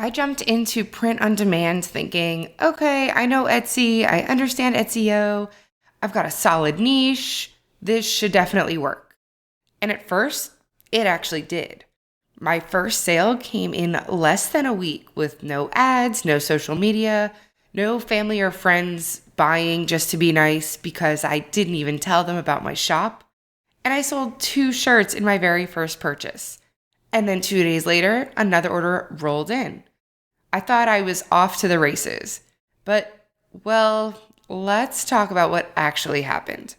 I jumped into print on demand thinking, okay, I know Etsy, I understand SEO, I've got a solid niche, this should definitely work. And at first, it actually did. My first sale came in less than a week with no ads, no social media, no family or friends buying just to be nice because I didn't even tell them about my shop. And I sold 2 shirts in my very first purchase. And then 2 days later, another order rolled in. I thought I was off to the races. But, well, let's talk about what actually happened.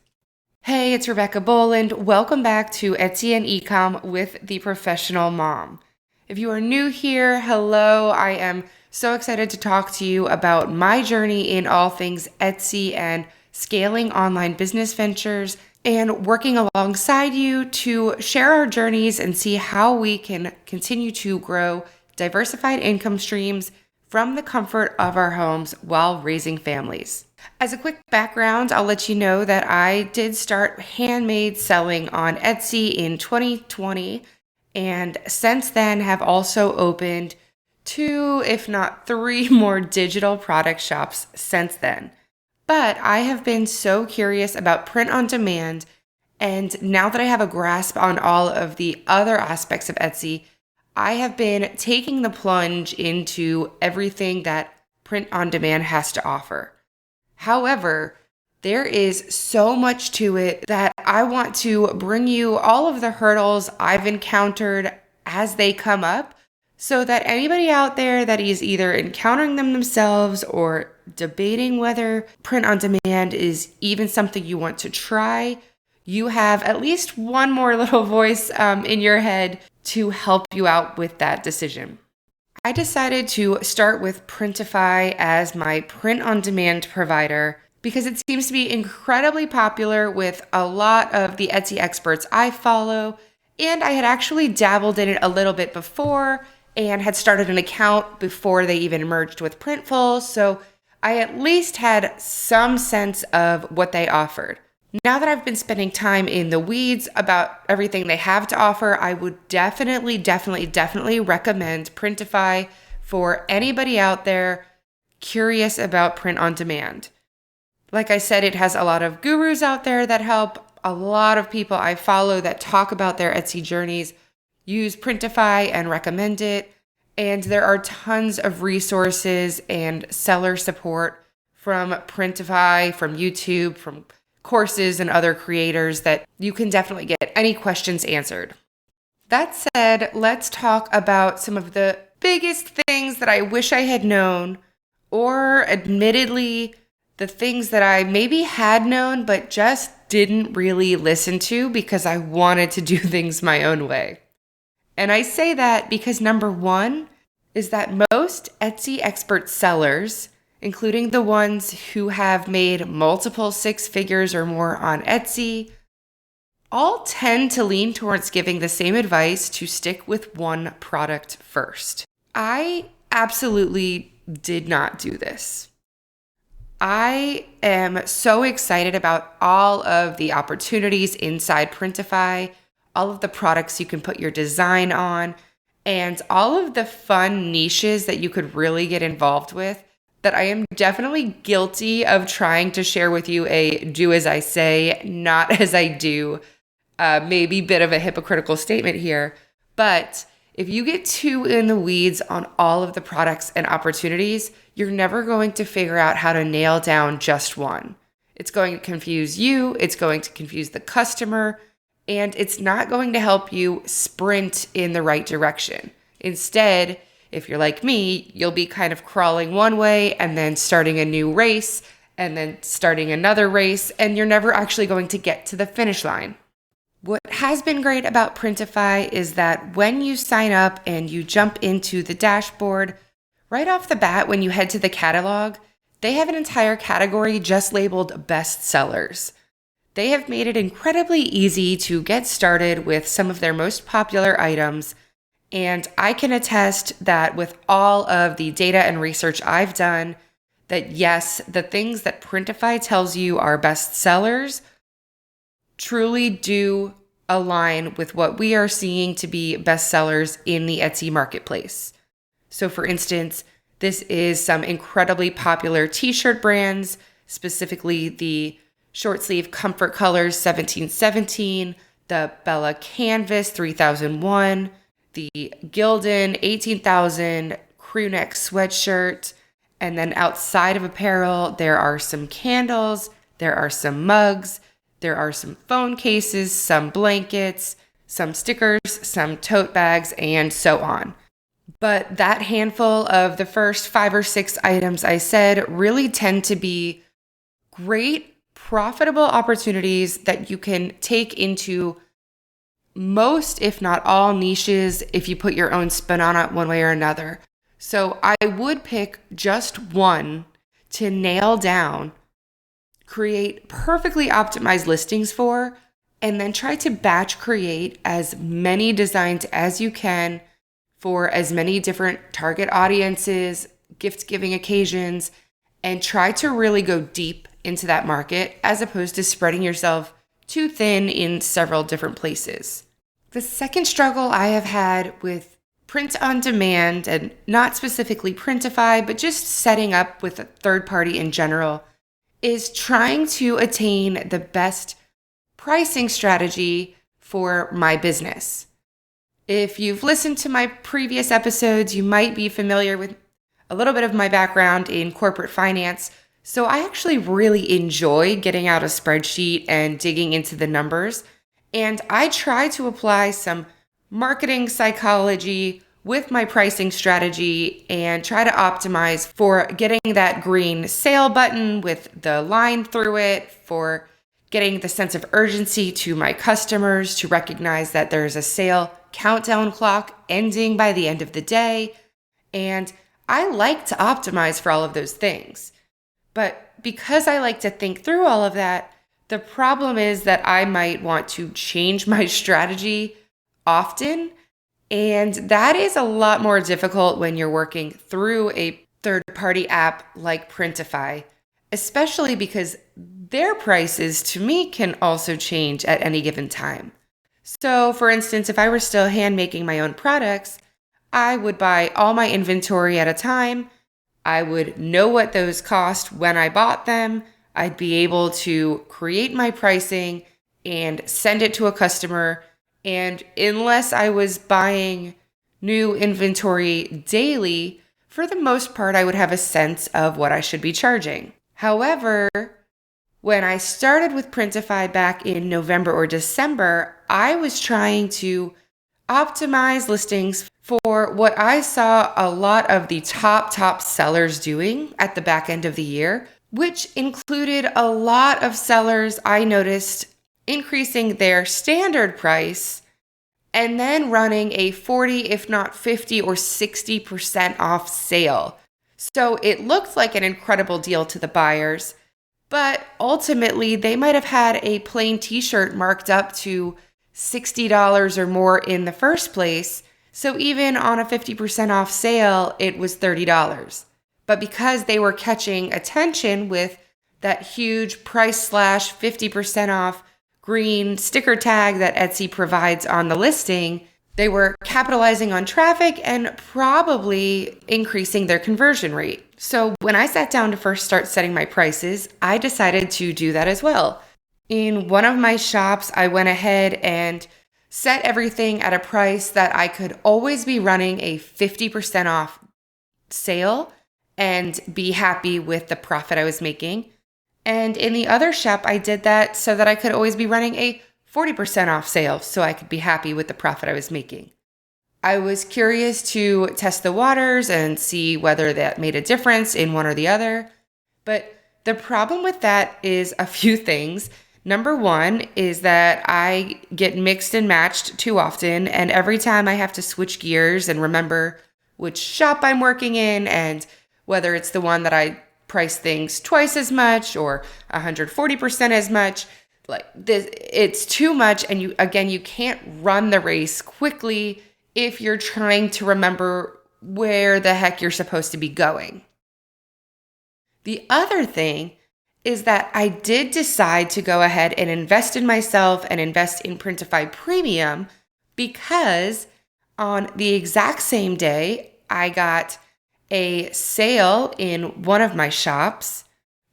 Hey, it's Rebecca Boland. Welcome back to Etsy and Ecom with the Professional Mom. If you are new here, hello. I am so excited to talk to you about my journey in all things Etsy and scaling online business ventures and working alongside you to share our journeys and see how we can continue to grow diversified income streams from the comfort of our homes while raising families. As a quick background, I'll let you know that I did start handmade selling on Etsy in 2020, and since then have also opened 2, if not 3 more digital product shops since then. But I have been so curious about print on demand, and now that I have a grasp on all of the other aspects of Etsy, I have been taking the plunge into everything that print on demand has to offer. However, there is so much to it that I want to bring you all of the hurdles I've encountered as they come up so that anybody out there that is either encountering them themselves or debating whether print on demand is even something you want to try, you have at least one more little voice in your head to help you out with that decision. I decided to start with Printify as my print-on-demand provider because it seems to be incredibly popular with a lot of the Etsy experts I follow, and I had actually dabbled in it a little bit before and had started an account before they even merged with Printful, so I at least had some sense of what they offered. Now that I've been spending time in the weeds about everything they have to offer, I would definitely recommend Printify for anybody out there curious about print on demand. Like I said, it has a lot of gurus out there that help. A lot of people I follow that talk about their Etsy journeys use Printify and recommend it. And there are tons of resources and seller support from Printify, from YouTube, from courses and other creators that you can definitely get any questions answered. That said, let's talk about some of the biggest things that I wish I had known, or admittedly, the things that I maybe had known but just didn't really listen to because I wanted to do things my own way. And I say that because number one is that most Etsy expert sellers, including the ones who have made multiple 6 figures or more on Etsy, all tend to lean towards giving the same advice to stick with one product first. I absolutely did not do this. I am so excited about all of the opportunities inside Printify, all of the products you can put your design on, and all of the fun niches that you could really get involved with, that I am definitely guilty of trying to share with you a do as I say, not as I do. Maybe a bit of a hypocritical statement here, but if you get too in the weeds on all of the products and opportunities, you're never going to figure out how to nail down just one. It's going to confuse you, it's going to confuse the customer, and it's not going to help you sprint in the right direction. Instead, if you're like me, you'll be kind of crawling one way and then starting a new race and then starting another race, and you're never actually going to get to the finish line. What has been great about Printify is that when you sign up and you jump into the dashboard, right off the bat when you head to the catalog, they have an entire category just labeled best sellers. They have made it incredibly easy to get started with some of their most popular items. And I can attest that with all of the data and research I've done, that yes, the things that Printify tells you are best sellers truly do align with what we are seeing to be best sellers in the Etsy marketplace. So for instance, this is some incredibly popular t-shirt brands, specifically the short sleeve Comfort Colors 1717, the Bella Canvas 3001, the Gildan 18,000 crew neck sweatshirt. And then outside of apparel, there are some candles, there are some mugs, there are some phone cases, some blankets, some stickers, some tote bags, and so on. But that handful of the first 5 or 6 items I said really tend to be great, profitable opportunities that you can take into most, if not all, niches if you put your own spin on it one way or another. So I would pick just one to nail down, create perfectly optimized listings for, and then try to batch create as many designs as you can for as many different target audiences, gift giving occasions, and try to really go deep into that market as opposed to spreading yourself too thin in several different places. The second struggle I have had with print on demand, and not specifically Printify, but just setting up with a third party in general, is trying to attain the best pricing strategy for my business. If you've listened to my previous episodes, you might be familiar with a little bit of my background in corporate finance. So I actually really enjoy getting out a spreadsheet and digging into the numbers. And I try to apply some marketing psychology with my pricing strategy and try to optimize for getting that green sale button with the line through it, for getting the sense of urgency to my customers to recognize that there's a sale countdown clock ending by the end of the day. And I like to optimize for all of those things. But because I like to think through all of that, the problem is that I might want to change my strategy often. And that is a lot more difficult when you're working through a third-party app like Printify, especially because their prices to me can also change at any given time. So for instance, if I were still hand making my own products, I would buy all my inventory at a time. I would know what those cost when I bought them. I'd be able to create my pricing and send it to a customer. And unless I was buying new inventory daily, for the most part, I would have a sense of what I should be charging. However, when I started with Printify back in November or December, I was trying to optimize listings for what I saw a lot of the top sellers doing at the back end of the year, which included a lot of sellers I noticed increasing their standard price and then running a 40, if not 50 or 60% off sale. So it looked like an incredible deal to the buyers, but ultimately they might have had a plain t-shirt marked up to $60 or more in the first place. So even on a 50% off sale, it was $30. But because they were catching attention with that huge price slash 50% off green sticker tag that Etsy provides on the listing, they were capitalizing on traffic and probably increasing their conversion rate. So when I sat down to first start setting my prices, I decided to do that as well. In one of my shops, I went ahead and set everything at a price that I could always be running a 50% off sale and be happy with the profit I was making. And in the other shop, I did that so that I could always be running a 40% off sale so I could be happy with the profit I was making. I was curious to test the waters and see whether that made a difference in one or the other. But the problem with that is a few things. Number one is that I get mixed and matched too often, and every time I have to switch gears and remember which shop I'm working in and whether it's the one that I price things twice as much or 140% as much, like this, it's too much. And you can't run the race quickly if you're trying to remember where the heck you're supposed to be going. The other thing is that I did decide to go ahead and invest in myself and invest in Printify Premium because on the exact same day, I got a sale in one of my shops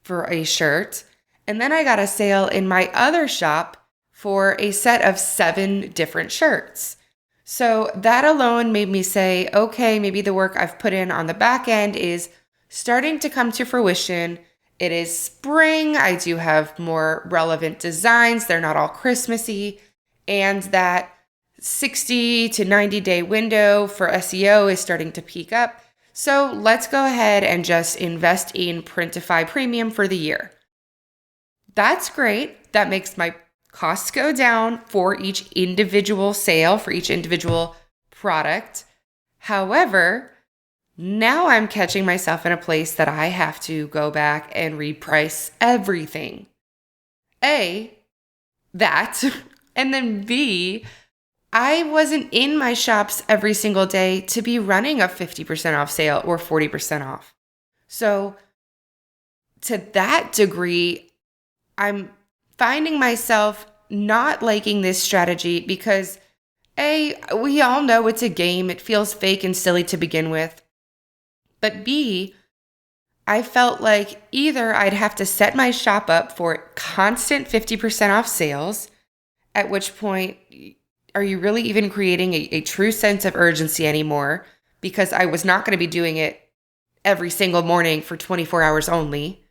for a shirt, and then I got a sale in my other shop for a set of 7 different shirts. So that alone made me say, okay, maybe the work I've put in on the back end is starting to come to fruition. It is spring. I do have more relevant designs. They're not all Christmassy. And that 60 to 90 day window for SEO is starting to peak up. So let's go ahead and just invest in Printify Premium for the year. That's great. That makes my costs go down for each individual sale, for each individual product. However, now I'm catching myself in a place that I have to go back and reprice everything. A, that, and then B, I wasn't in my shops every single day to be running a 50% off sale or 40% off. So to that degree, I'm finding myself not liking this strategy because A, we all know it's a game. It feels fake and silly to begin with. But B, I felt like either I'd have to set my shop up for constant 50% off sales, at which point, are you really even creating a true sense of urgency anymore? Because I was not going to be doing it every single morning for 24 hours only.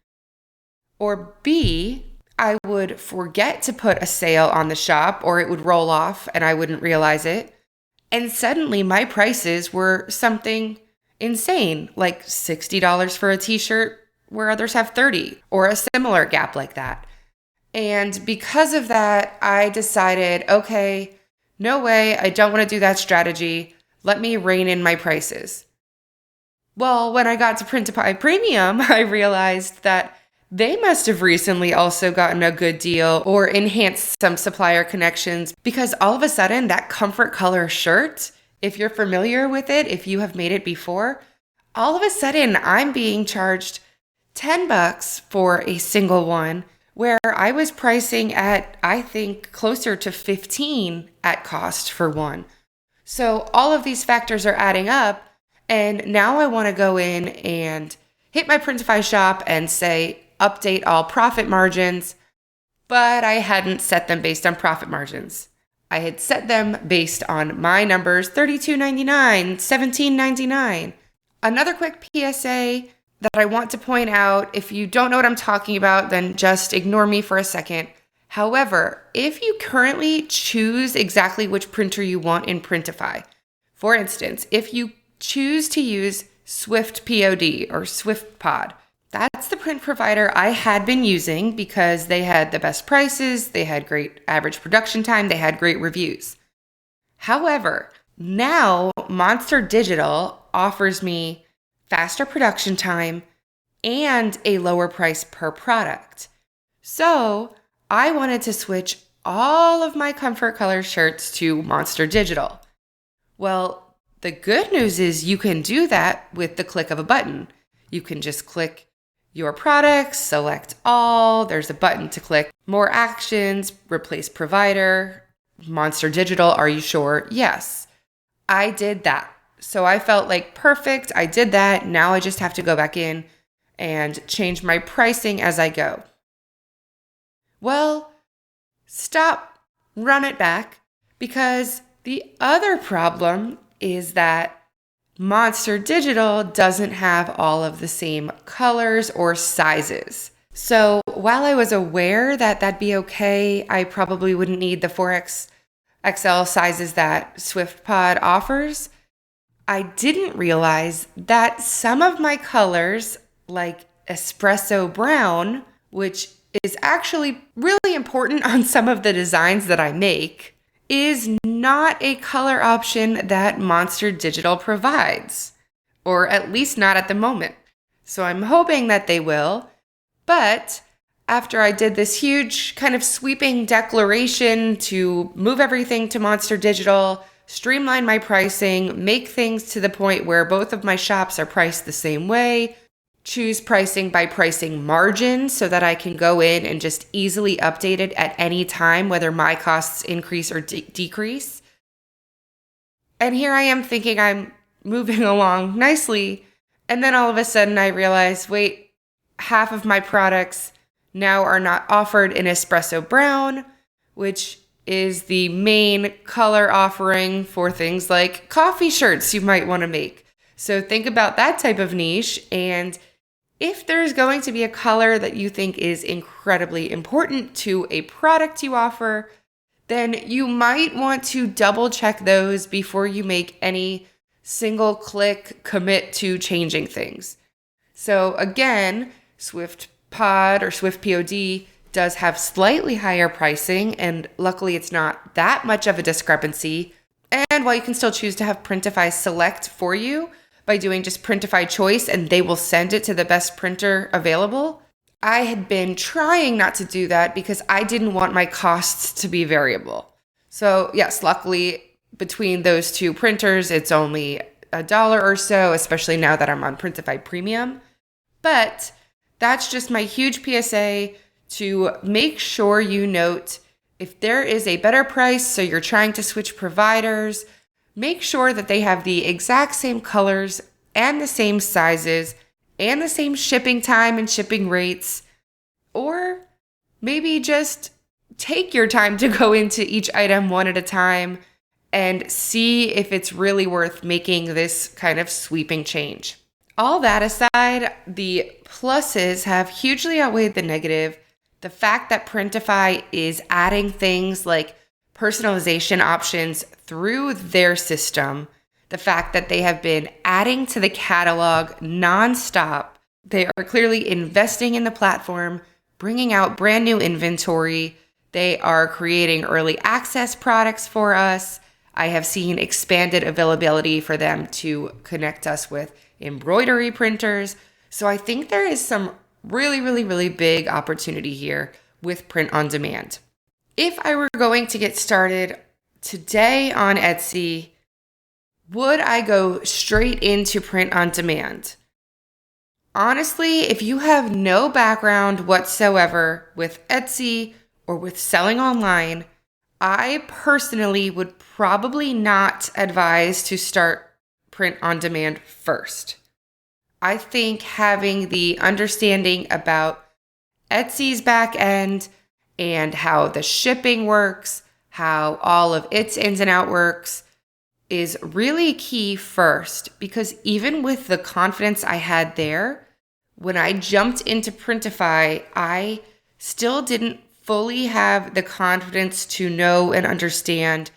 Or B, I would forget to put a sale on the shop, or it would roll off and I wouldn't realize it. And suddenly my prices were something insane, like $60 for a t-shirt where others have 30, or a similar gap like that. And because of that, I decided, okay, no way, I don't want to do that strategy. Let me rein in my prices. Well, when I got to Printify Premium, I realized that they must have recently also gotten a good deal or enhanced some supplier connections, because all of a sudden that comfort color shirt, if you're familiar with it, if you have made it before, all of a sudden I'm being charged $10 for a single one, where I was pricing at, I think, closer to 15 at cost for one. So all of these factors are adding up, and now I want to go in and hit my Printify shop and say, update all profit margins, but I hadn't set them based on profit margins. I had set them based on my numbers, $32.99, $17.99. Another quick PSA that I want to point out, if you don't know what I'm talking about, then just ignore me for a second. However, if you currently choose exactly which printer you want in Printify, for instance, if you choose to use Swift POD or Swift Pod, that's the print provider I had been using because they had the best prices, they had great average production time, they had great reviews. However, now Monster Digital offers me faster production time and a lower price per product. So I wanted to switch all of my comfort color shirts to Monster Digital. Well, the good news is you can do that with the click of a button. You can just click your products, select all, there's a button to click, more actions, replace provider, Monster Digital, are you sure? Yes, I did that. So I felt like perfect, I did that, now I just have to go back in and change my pricing as I go. Well, stop, run it back, because the other problem is that Monster Digital doesn't have all of the same colors or sizes. So while I was aware that that'd be okay, I probably wouldn't need the 4XL sizes that SwiftPod offers, I didn't realize that some of my colors, like espresso brown, which is actually really important on some of the designs that I make, is not a color option that Monster Digital provides, or at least not at the moment. So I'm hoping that they will, but after I did this huge kind of sweeping declaration to move everything to Monster Digital, streamline my pricing, make things to the point where both of my shops are priced the same way, choose pricing by pricing margin so that I can go in and just easily update it at any time, whether my costs increase or decrease. And here I am thinking I'm moving along nicely. And then all of a sudden I realized, wait, half of my products now are not offered in espresso brown, which is the main color offering for things like coffee shirts you might want to make. So think about that type of niche. And if there's going to be a color that you think is incredibly important to a product you offer, then you might want to double check those before you make any single click commit to changing things. So again, Swift Pod or Swift POD does have slightly higher pricing, and luckily it's not that much of a discrepancy. And while you can still choose to have Printify select for you by doing just Printify choice and they will send it to the best printer available, I had been trying not to do that because I didn't want my costs to be variable. So yes, luckily between those two printers, it's only $1 or so, especially now that I'm on Printify Premium. But that's just my huge PSA to make sure you note if there is a better price, so you're trying to switch providers, make sure that they have the exact same colors and the same sizes and the same shipping time and shipping rates. Or maybe just take your time to go into each item one at a time and see if it's really worth making this kind of sweeping change. All that aside, the pluses have hugely outweighed the negative. The fact that Printify is adding things like personalization options through their system, the fact that they have been adding to the catalog nonstop, they are clearly investing in the platform, bringing out brand new inventory. They are creating early access products for us. I have seen expanded availability for them to connect us with embroidery printers. So I think there is some really big opportunity here with print on demand. If I were going to get started today on Etsy, would I go straight into print on demand? Honestly, if you have no background whatsoever with Etsy or with selling online, I personally would probably not advise to start print on demand first. I think having the understanding about Etsy's back end and how the shipping works, how all of its ins and outs works, is really key first, because even with the confidence I had there, when I jumped into Printify, I still didn't fully have the confidence to know and understand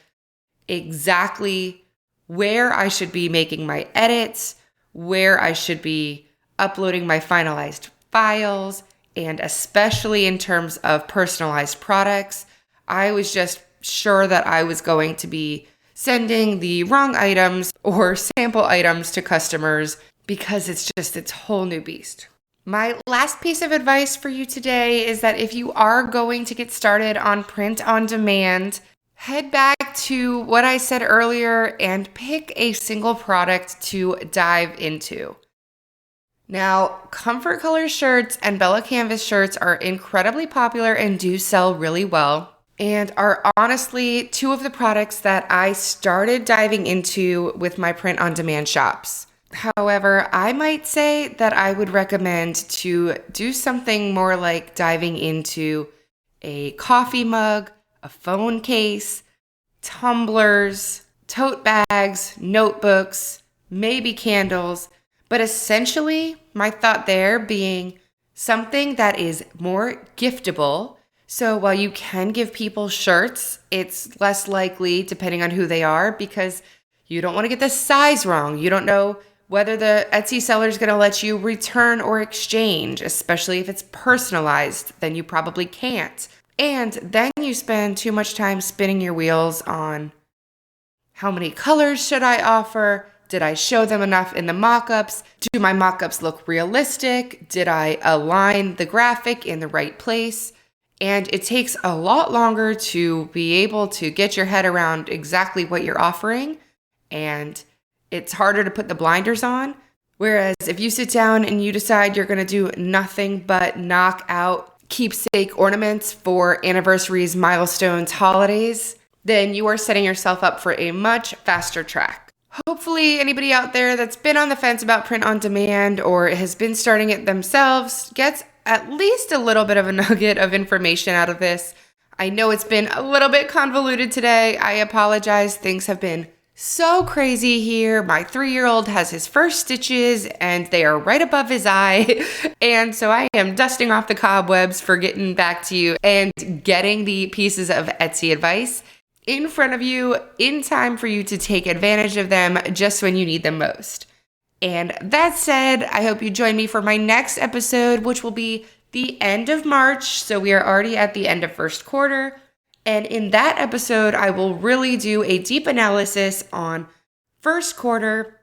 exactly where I should be making my edits, where I should be uploading my finalized files, and especially in terms of personalized products, I was just sure that I was going to be sending the wrong items or sample items to customers because it's a whole new beast. My last piece of advice for you today is that if you are going to get started on print on demand, head back to what I said earlier and pick a single product to dive into. Now, Comfort Color shirts and Bella Canvas shirts are incredibly popular and do sell really well, and are honestly two of the products that I started diving into with my print on demand shops. However, I might say that I would recommend to do something more like diving into a coffee mug, a phone case, tumblers, tote bags, notebooks, maybe candles, but essentially my thought there being something that is more giftable. So while you can give people shirts, it's less likely, depending on who they are, because you don't want to get the size wrong. You don't know whether the Etsy seller is going to let you return or exchange, especially if it's personalized, then you probably can't. And then you spend too much time spinning your wheels on how many colors should I offer? Did I show them enough in the mockups? Do my mockups look realistic? Did I align the graphic in the right place? And it takes a lot longer to be able to get your head around exactly what you're offering, and it's harder to put the blinders on. Whereas if you sit down and you decide you're going to do nothing but knock out keepsake ornaments for anniversaries, milestones, holidays, then you are setting yourself up for a much faster track. Hopefully anybody out there that's been on the fence about print on demand or has been starting it themselves gets at least a little bit of a nugget of information out of this. I know it's been a little bit convoluted today. I apologize. Things have been so crazy here. My 3-year-old has his first stitches and they are right above his eye. And so I am dusting off the cobwebs for getting back to you and getting the pieces of Etsy advice in front of you in time for you to take advantage of them just when you need them most. And that said, I hope you join me for my next episode, which will be the end of March. So we are already at the end of first quarter. And in that episode, I will really do a deep analysis on first quarter,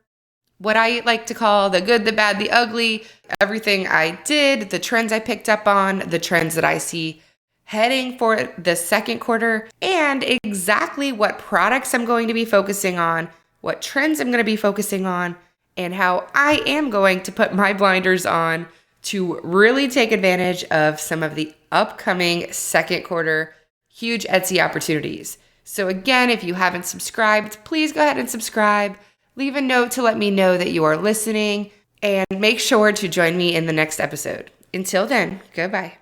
what I like to call the good, the bad, the ugly, everything I did, the trends I picked up on, the trends that I see heading for the second quarter, and exactly what products I'm going to be focusing on, what trends I'm going to be focusing on, and how I am going to put my blinders on to really take advantage of some of the upcoming second quarter huge Etsy opportunities. So again, if you haven't subscribed, please go ahead and subscribe. Leave a note to let me know that you are listening, and make sure to join me in the next episode. Until then, goodbye.